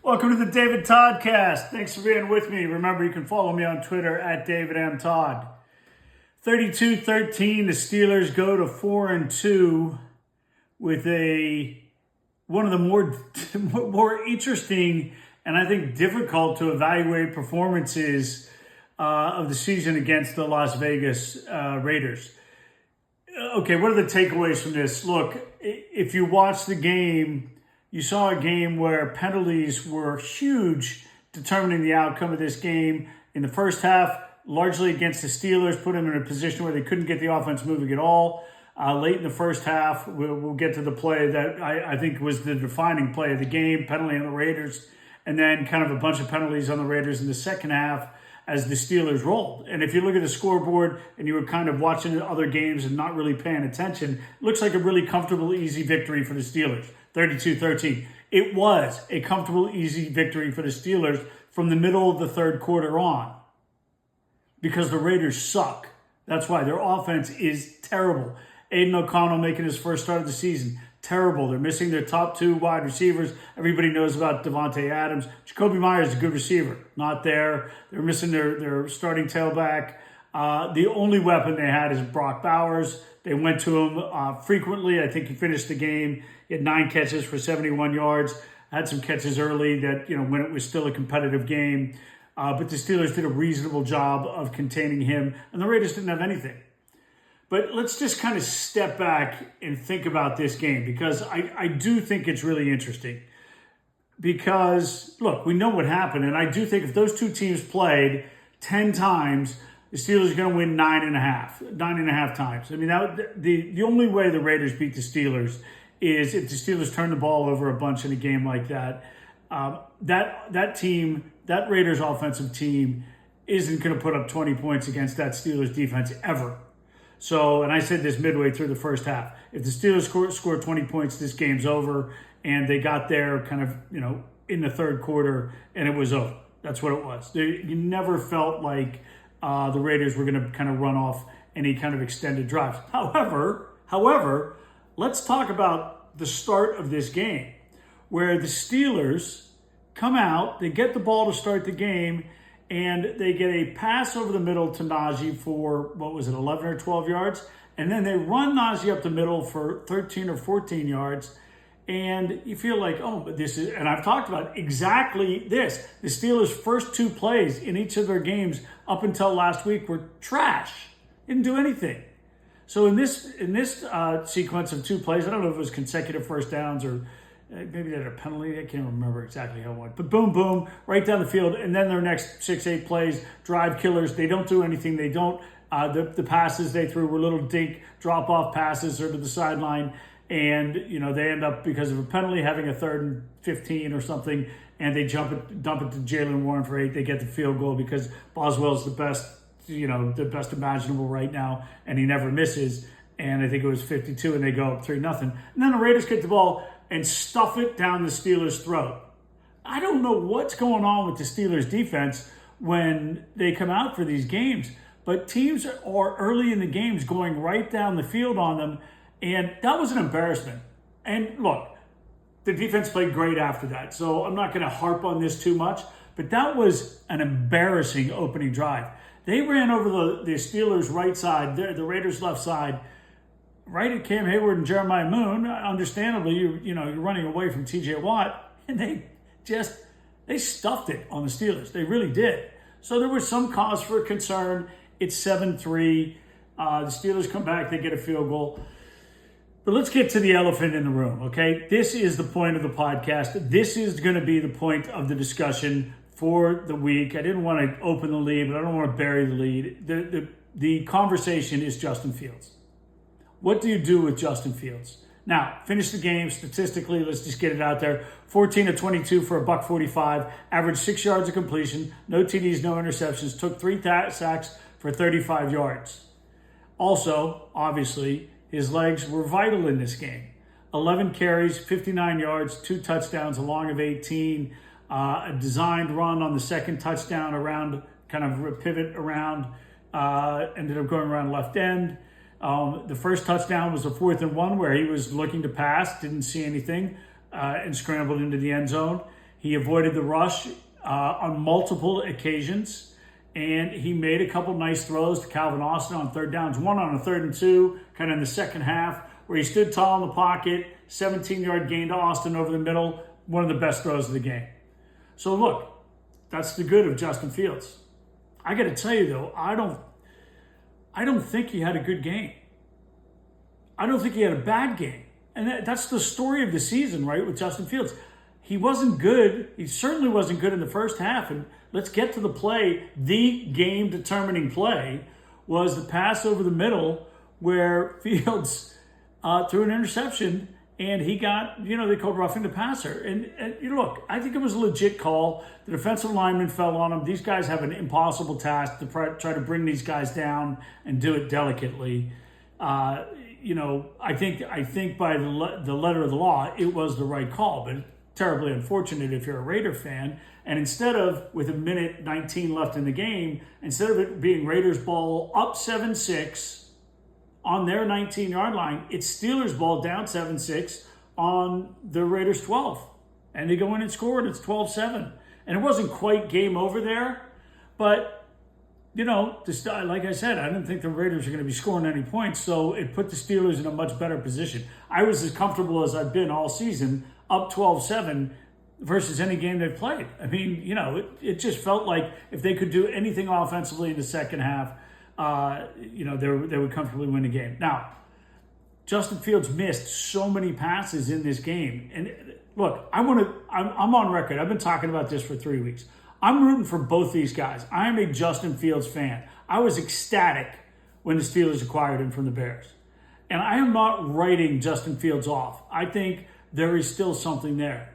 Welcome to the David Toddcast. Thanks for being with me. Remember, you can follow me on Twitter at David M. Todd. 32-13, the Steelers go to 4-2 with one of the more interesting and I think difficult to evaluate performances of the season against the Las Vegas Raiders. Okay, what are the takeaways from this? Look, if you watch the game, you saw a game where penalties were huge, determining the outcome of this game. In the first half, largely against the Steelers, put them in a position where they couldn't get the offense moving at all. Late in the first half, we'll get to the play that I think was the defining play of the game, penalty on the Raiders, and then kind of a bunch of penalties on the Raiders in the second half as the Steelers rolled. And if you look at the scoreboard and you were kind of watching other games and not really paying attention, it looks like a really comfortable, easy victory for the Steelers. 32-13. It was a comfortable, easy victory for the Steelers from the middle of the third quarter on because the Raiders suck. That's why their offense is terrible. Aiden O'Connell making his first start of the season. Terrible. They're missing their top two wide receivers. Everybody knows about Devontae Adams. Jacoby Myers is a good receiver. Not there. They're missing their starting tailback. The only weapon they had is Brock Bowers. They went to him frequently. I think he finished the game. He had 9 catches for 71 yards. Had some catches early that, when it was still a competitive game. But the Steelers did a reasonable job of containing him, and the Raiders didn't have anything. But let's just kind of step back and think about this game because I do think it's really interesting. Because, look, we know what happened, and I do think if those two teams played 10 times, the Steelers are going to win 9.5 times. I mean, the only way the Raiders beat the Steelers is if the Steelers turn the ball over a bunch in a game like that. That Raiders offensive team isn't going to put up 20 points against that Steelers defense ever. So, and I said this midway through the first half. If the Steelers score 20 points, this game's over. And they got there kind of, in the third quarter, and it was over. That's what it was. You never felt like the Raiders were going to kind of run off any kind of extended drives. However, let's talk about the start of this game, where the Steelers come out, they get the ball to start the game, and they get a pass over the middle to Najee for, 11 or 12 yards? And then they run Najee up the middle for 13 or 14 yards. And you feel like, but this is, and I've talked about exactly this. The Steelers' first 2 plays in each of their games up until last week were trash. Didn't do anything. So in this sequence of 2 plays, I don't know if it was consecutive first downs or maybe they had a penalty. I can't remember exactly how it went. But boom, boom, right down the field. And then their next 6-8 plays, drive killers. They don't do anything. They don't. The passes they threw were little dink drop-off passes or to the sideline. And, they end up, because of a penalty, having a 3rd and 15 or something. And they dump it to Jaylen Warren for 8. They get the field goal because Boswell's the best, the best imaginable right now. And he never misses. And I think it was 52 and they go up 3-0. And then the Raiders get the ball and stuff it down the Steelers' throat. I don't know what's going on with the Steelers' defense when they come out for these games, but teams are early in the games going right down the field on them, and that was an embarrassment. And look, the defense played great after that, so I'm not going to harp on this too much, but that was an embarrassing opening drive. They ran over the Steelers' right side, the Raiders' left side, right at Cam Hayward and Jeremiah Moon. Understandably, you're running away from TJ Watt, and they stuffed it on the Steelers. They really did. So there was some cause for concern. It's 7-3. The Steelers come back, they get a field goal. But let's get to the elephant in the room, okay? This is the point of the podcast. This is going to be the point of the discussion for the week. I didn't want to open the lead, but I don't want to bury the lead. The conversation is Justin Fields. What do you do with Justin Fields? Now, finish the game statistically. Let's just get it out there. 14 of 22 for $145, averaged 6 yards of completion, no TDs, no interceptions, took 3 sacks for 35 yards. Also, obviously, his legs were vital in this game. 11 carries, 59 yards, 2 touchdowns, a long of 18, a designed run on the second touchdown around, kind of a pivot around, ended up going around left end. The first touchdown was a 4th and 1 where he was looking to pass, didn't see anything, and scrambled into the end zone. He avoided the rush on multiple occasions, and he made a couple nice throws to Calvin Austin on third downs. One on a 3rd and 2, kind of in the second half, where he stood tall in the pocket, 17-yard gain to Austin over the middle, one of the best throws of the game. So look, that's the good of Justin Fields. I got to tell you though, I don't think he had a good game. I don't think he had a bad game. And that's the story of the season, right, with Justin Fields. He wasn't good. He certainly wasn't good in the first half. And let's get to the play. The game-determining play was the pass over the middle where Fields threw an interception, and he got, they called roughing the passer. And look, I think it was a legit call. The defensive lineman fell on him. These guys have an impossible task to try to bring these guys down and do it delicately. I think by the letter of the law, it was the right call, but terribly unfortunate if you're a Raider fan. And instead of, with a minute 19 left in the game, instead of it being Raiders ball up 7-6 on their 19-yard line, it's Steelers ball down 7-6 on the Raiders 12. And they go in and score, and it's 12-7. And it wasn't quite game over there, but like I said, I didn't think the Raiders were going to be scoring any points, so it put the Steelers in a much better position. I was as comfortable as I've been all season, up 12-7 versus any game they've played. I mean, it just felt like if they could do anything offensively in the second half, they would comfortably win the game. Now, Justin Fields missed so many passes in this game. And look, I'm on record. I've been talking about this for 3 weeks. I'm rooting for both these guys. I am a Justin Fields fan. I was ecstatic when the Steelers acquired him from the Bears. And I am not writing Justin Fields off. I think there is still something there.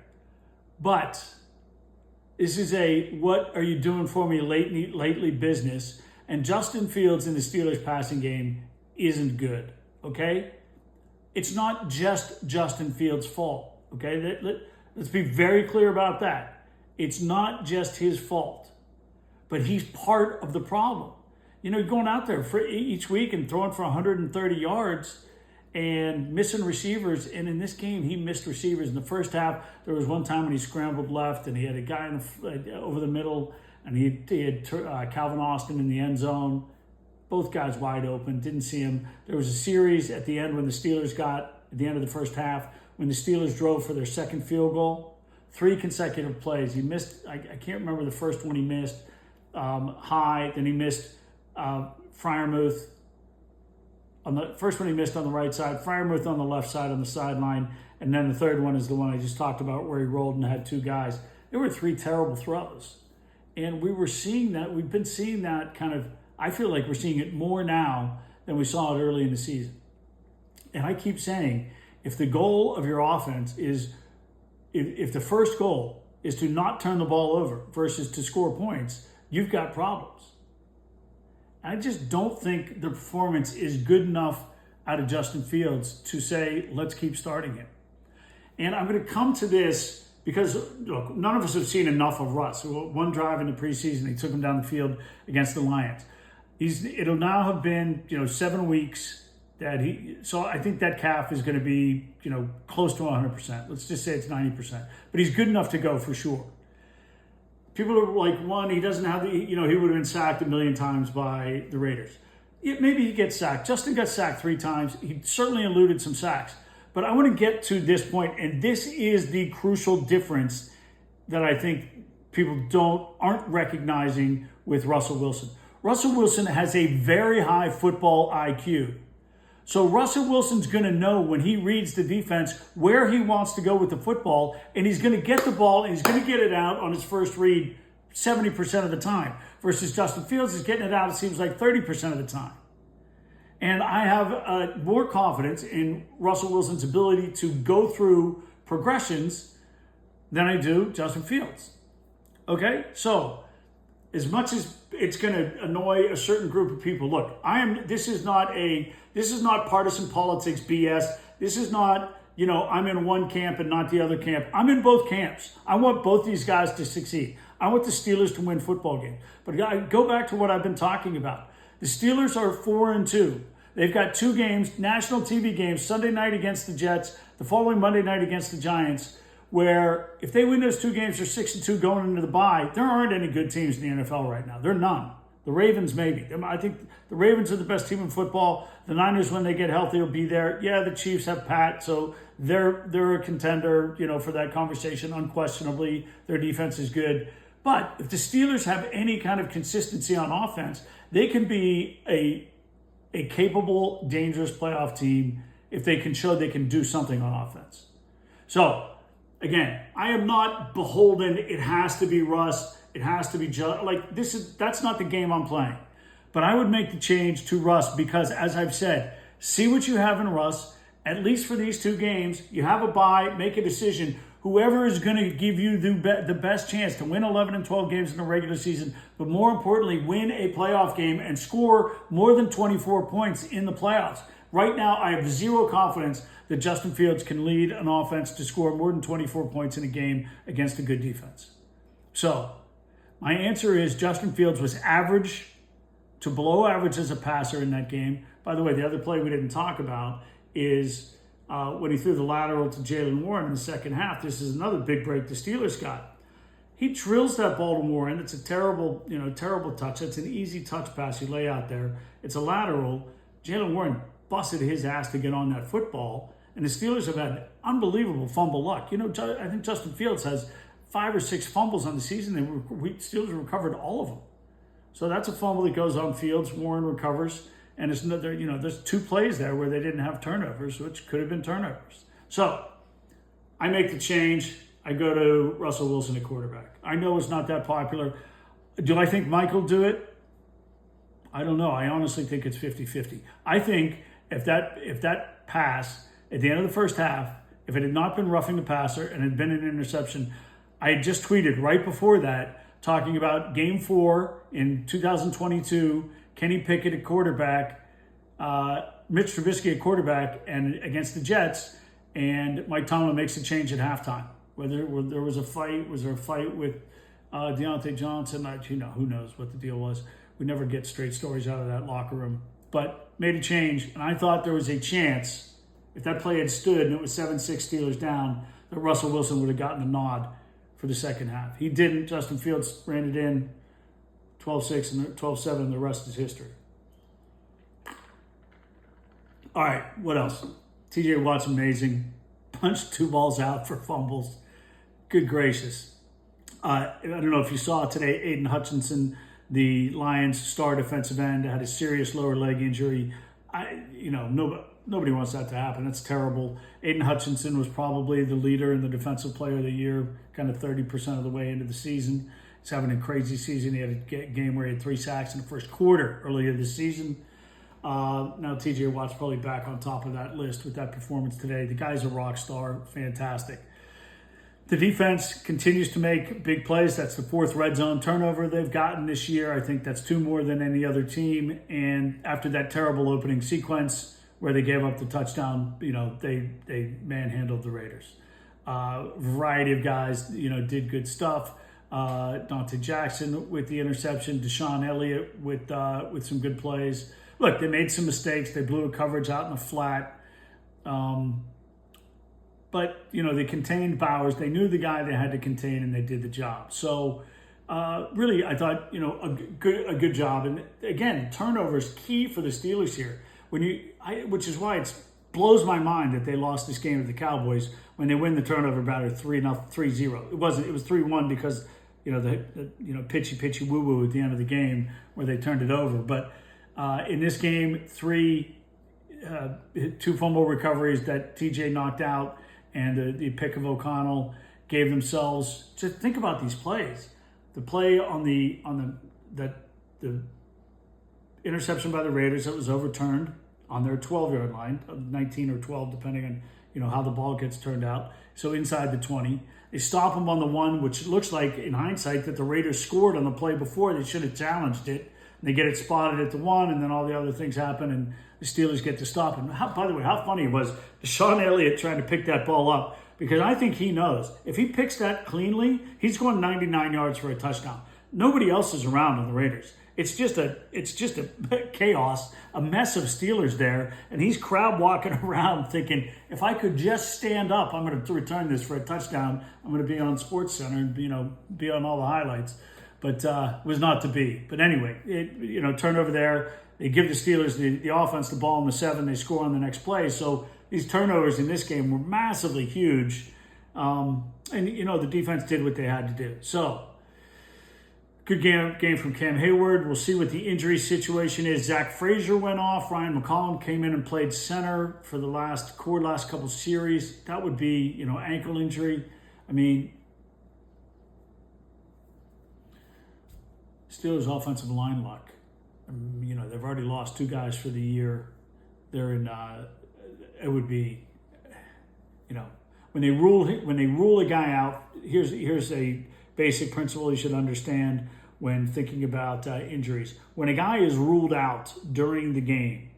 But this is a what are you doing for me lately business. And Justin Fields in the Steelers passing game isn't good, okay? It's not just Justin Fields' fault, okay? Let's be very clear about that. It's not just his fault, but he's part of the problem. Going out there for each week and throwing for 130 yards and missing receivers. And in this game, he missed receivers. In the first half, there was one time when he scrambled left and he had a guy over the middle, and he had Calvin Austin in the end zone. Both guys wide open, didn't see him. There was a series at the end when the Steelers got, at the end of the first half, when the Steelers drove for their second field goal. 3 consecutive plays. He missed, I can't remember the first one he missed, high. Then he missed Freiermuth. On the first one he missed on the right side, Freiermuth on the left side on the sideline. And then the third one is the one I just talked about where he rolled and had 2 guys. There were 3 terrible throws. And we were seeing that, we've been seeing that kind of, I feel like we're seeing it more now than we saw it early in the season. And I keep saying, if the goal of your offense is, if the first goal is to not turn the ball over versus to score points, you've got problems. I just don't think the performance is good enough out of Justin Fields to say, let's keep starting him. And I'm going to come to this because, look, none of us have seen enough of Russ. One drive in the preseason, he took him down the field against the Lions. It'll now have been, 7 weeks so I think that calf is going to be, close to 100%. Let's just say it's 90%. But he's good enough to go for sure. People are like, he doesn't have he would have been sacked a million times by the Raiders. Maybe he gets sacked. Justin got sacked 3 times. He certainly eluded some sacks. But I want to get to this point, and this is the crucial difference that I think people aren't recognizing with Russell Wilson. Russell Wilson has a very high football IQ. So Russell Wilson's going to know when he reads the defense where he wants to go with the football, and he's going to get the ball and he's going to get it out on his first read 70% of the time, versus Justin Fields is getting it out, it seems like 30% of the time. And I have more confidence in Russell Wilson's ability to go through progressions than I do Justin Fields. Okay? So as much as it's going to annoy a certain group of people, look, this is not partisan politics BS. This is not, I'm in one camp and not the other camp. I'm in both camps. I want both these guys to succeed. I want the Steelers to win football games. But I go back to what I've been talking about. The Steelers are 4-2. They've got 2 games, national TV games, Sunday night against the Jets, the following Monday night against the Giants, where if they win those 2 games, they're 6-2 going into the bye. There aren't any good teams in the NFL right now. There are none. The Ravens, maybe. I think the Ravens are the best team in football. The Niners, when they get healthy, will be there. Yeah, the Chiefs have Pat, so they're a contender, for that conversation. Unquestionably, their defense is good. But if the Steelers have any kind of consistency on offense, they can be a capable, dangerous playoff team if they can show they can do something on offense. So, again, I am not beholden. It has to be Russ. It has to be that's not the game I'm playing. But I would make the change to Russ because, as I've said, see what you have in Russ. At least for these 2 games, you have a bye, make a decision. Whoever is going to give you the best chance to win 11 and 12 games in the regular season, but more importantly, win a playoff game and score more than 24 points in the playoffs. Right now, I have zero confidence that Justin Fields can lead an offense to score more than 24 points in a game against a good defense. So, my answer is Justin Fields was average to below average as a passer in that game. By the way, the other play we didn't talk about is when he threw the lateral to Jalen Warren in the second half. This is another big break the Steelers got. He drills that ball to Warren. It's a terrible touch. It's an easy touch pass you lay out there. It's a lateral. Jalen Warren busted his ass to get on that football. And the Steelers have had unbelievable fumble luck. I think Justin Fields has 5 or 6 fumbles on the season. Steelers recovered all of them. So that's a fumble that goes on Fields. Warren recovers. And it's another, there's 2 plays there where they didn't have turnovers, which could have been turnovers. So I make the change. I go to Russell Wilson at quarterback. I know it's not that popular. Do I think Mike will do it? I don't know. I honestly think it's 50-50. I think if that pass at the end of the first half, if it had not been roughing the passer and had been an interception, I had just tweeted right before that talking about Game 4 in 2022, Kenny Pickett at quarterback, Mitch Trubisky at quarterback, and against the Jets, and Mike Tomlin makes a change at halftime. Whether there was a fight, was there a fight with Deontay Johnson? Who knows what the deal was. We never get straight stories out of that locker room. But made a change, and I thought there was a chance, if that play had stood and it was 7-6 Steelers down, that Russell Wilson would have gotten a nod for the second half. He didn't. Justin Fields ran it in 12-6 and 12-7, and the rest is history. All right, what else? TJ Watt's amazing. Punched 2 balls out for fumbles. Good gracious. I don't know if you saw today, Aiden Hutchinson, the Lions' star defensive end, had a serious lower leg injury. Nobody wants that to happen. That's terrible. Aiden Hutchinson was probably the leader in the Defensive Player of the Year, kind of 30% of the way into the season. He's having a crazy season. He had a game where he had 3 sacks in the first quarter earlier this season. Now TJ Watt's probably back on top of that list with that performance today. The guy's a rock star. Fantastic. The defense continues to make big plays. That's the 4th red zone turnover they've gotten this year. I think that's 2 more than any other team. And after that terrible opening sequence where they gave up the touchdown, they manhandled the Raiders. Variety of guys, did good stuff. Dante Jackson with the interception, Deshaun Elliott with some good plays. Look, they made some mistakes. They blew a coverage out in the flat. But, they contained Bowers. They knew the guy they had to contain, and they did the job. So, really, I thought, a good job. And, again, turnover is key for the Steelers here. Which is why it blows my mind that they lost this game to the Cowboys when they win the turnover battle 3-0. It was 3-1 because, pitchy woo-woo at the end of the game where they turned it over. But in this game, 2 fumble recoveries that TJ knocked out, and the pick of O'Connell gave themselves. Just think about these plays. The play on the interception by the Raiders that was overturned on their 12-yard line, 19 or 12, depending on how the ball gets turned out. So inside the 20, they stop them on the 1, which looks like in hindsight that the Raiders scored on the play before. They should have challenged it. And they get it spotted at the 1, and then all the other things happen, and the Steelers get to stop him. By the way, how funny was Deshaun Elliott trying to pick that ball up? Because I think he knows if he picks that cleanly, he's going 99 yards for a touchdown. Nobody else is around on the Raiders. It's just a chaos, a mess of Steelers there, and he's crab walking around thinking, if I could just stand up, I'm going to return this for a touchdown. I'm going to be on SportsCenter and be on all the highlights, but was not to be. But anyway, turnover there. They give the Steelers the offense the ball in the 7. They score on the next play. So these turnovers in this game were massively huge, and the defense did what they had to do. So. Good game from Cam Hayward. We'll see what the injury situation is. Zach Frazier went off. Ryan McCollum came in and played center for the last couple series. That would be, ankle injury. I mean, Steelers offensive line luck. They've already lost 2 guys for the year. They're in. It would be, when they rule a guy out. Here's a basic principle you should understand when thinking about injuries. When a guy is ruled out during the game,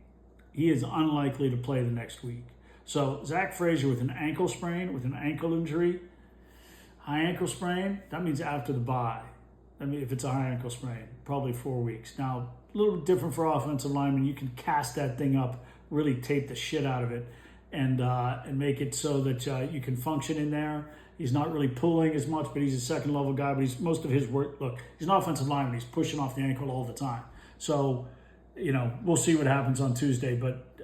he is unlikely to play the next week. So Zach Frazier with an ankle sprain, with an ankle injury, high ankle sprain, that means after the bye. I mean, if it's a high ankle sprain, probably 4 weeks. Now, a little different for offensive linemen. You can cast that thing up, really tape the shit out of it, and make it so that you can function in there. He's not really pulling as much, but he's a second-level guy. But most of his work, look, he's an offensive lineman. He's pushing off the ankle all the time. So, we'll see what happens on Tuesday. But,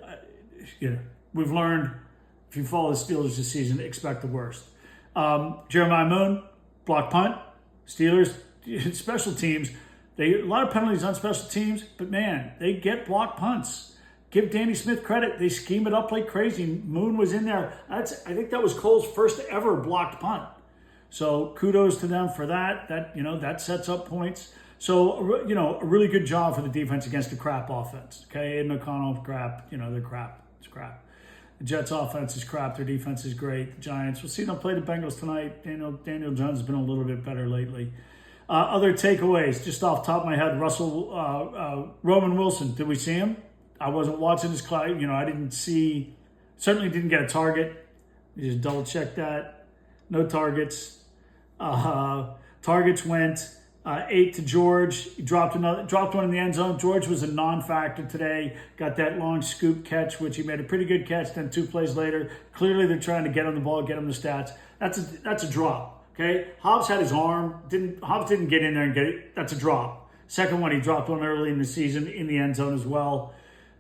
we've learned, if you follow the Steelers this season, expect the worst. Jeremiah Moon, block punt. Steelers, special teams. A lot of penalties on special teams, but, man, they get block punts. Give Danny Smith credit. They scheme it up like crazy. Moon was in there. I think that was Cole's first ever blocked punt. So kudos to them for that. That sets up points. So, a really good job for the defense against a crap offense. Okay, Aiden O'Connell, crap. They're crap. It's crap. The Jets offense is crap. Their defense is great. The Giants, we'll see them play the Bengals tonight. Daniel Jones has been a little bit better lately. Other takeaways, just off the top of my head, Roman Wilson, did we see him? I wasn't watching this class. Certainly didn't get a target. You just double check that. No targets. Targets went 8 to George. He dropped one in the end zone. George was a non-factor today. Got that long scoop catch, which he made a pretty good catch. Then 2 plays later, clearly they're trying to get on the ball, get him the stats. That's a drop. Okay, Hobbs had his arm. Hobbs didn't get in there and get it. That's a drop. Second one, he dropped one early in the season in the end zone as well.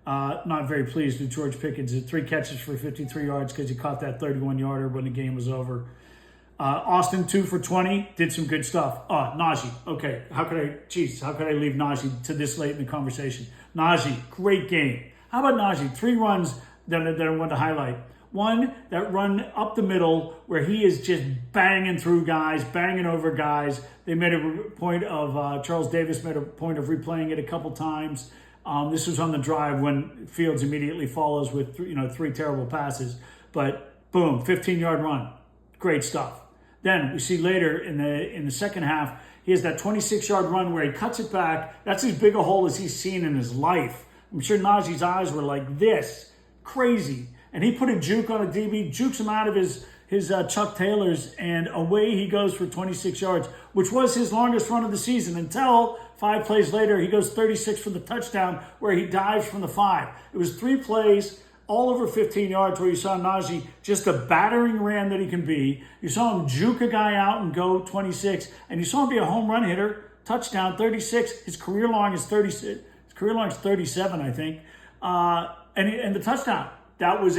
Not very pleased with George Pickens. 3 catches for 53 yards because he caught that 31-yarder when the game was over. Austin, 2 for 20, did some good stuff. Najee. Okay, how could I leave Najee to this late in the conversation? Najee, great game. How about Najee? 3 runs that I want to highlight. One, that run up the middle where he is just banging through guys, banging over guys. They made a point of, Charles Davis made a point of replaying it a couple times. This was on the drive when Fields immediately follows with 3 terrible passes. But boom, 15-yard run. Great stuff. Then we see later in the second half, he has that 26-yard run where he cuts it back. That's as big a hole as he's seen in his life. I'm sure Najee's eyes were like this. Crazy. And he put a juke on a DB, jukes him out of his Chuck Taylors, and away he goes for 26 yards, which was his longest run of the season until 5 plays later, he goes 36 for the touchdown where he dives from the 5. It was 3 plays, all over 15 yards where you saw Najee, just a battering ram that he can be. You saw him juke a guy out and go 26, and you saw him be a home run hitter, touchdown, 36. His career long is 36. His career long is 37, I think. And the touchdown. That was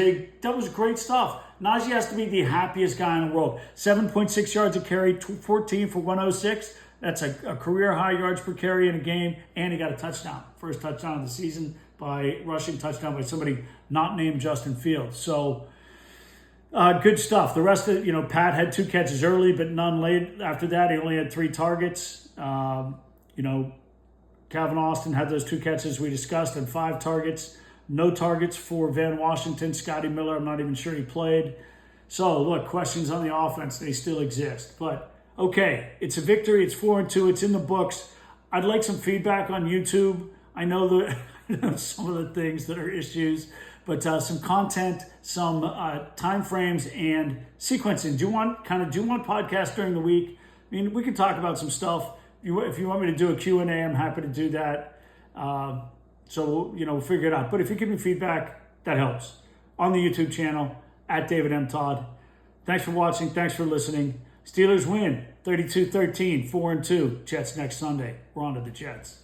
great stuff. Najee has to be the happiest guy in the world. 7.6 yards a carry, 14 for 106. That's a career high yards per carry in a game, and he got a touchdown. First touchdown of the season by rushing touchdown by somebody not named Justin Fields. So good stuff. The rest of Pat had 2 catches early, but none late. After that, he only had 3 targets. Calvin Austin had those 2 catches we discussed and 5 targets. No targets for Van Washington. Scotty Miller, I'm not even sure he played. So, look, questions on the offense, they still exist. But, okay, it's a victory. It's 4-2. It's in the books. I'd like some feedback on YouTube. I know some of the things that are issues, but some content, some time frames, and sequencing. Do you want podcasts during the week? I mean, we can talk about some stuff. if you want me to do a Q&A, I'm happy to do that. So, we'll figure it out. But if you give me feedback, that helps. On the YouTube channel, at David M. Todd. Thanks for watching. Thanks for listening. Steelers win 32-13, 4-2. Jets next Sunday. We're on to the Jets.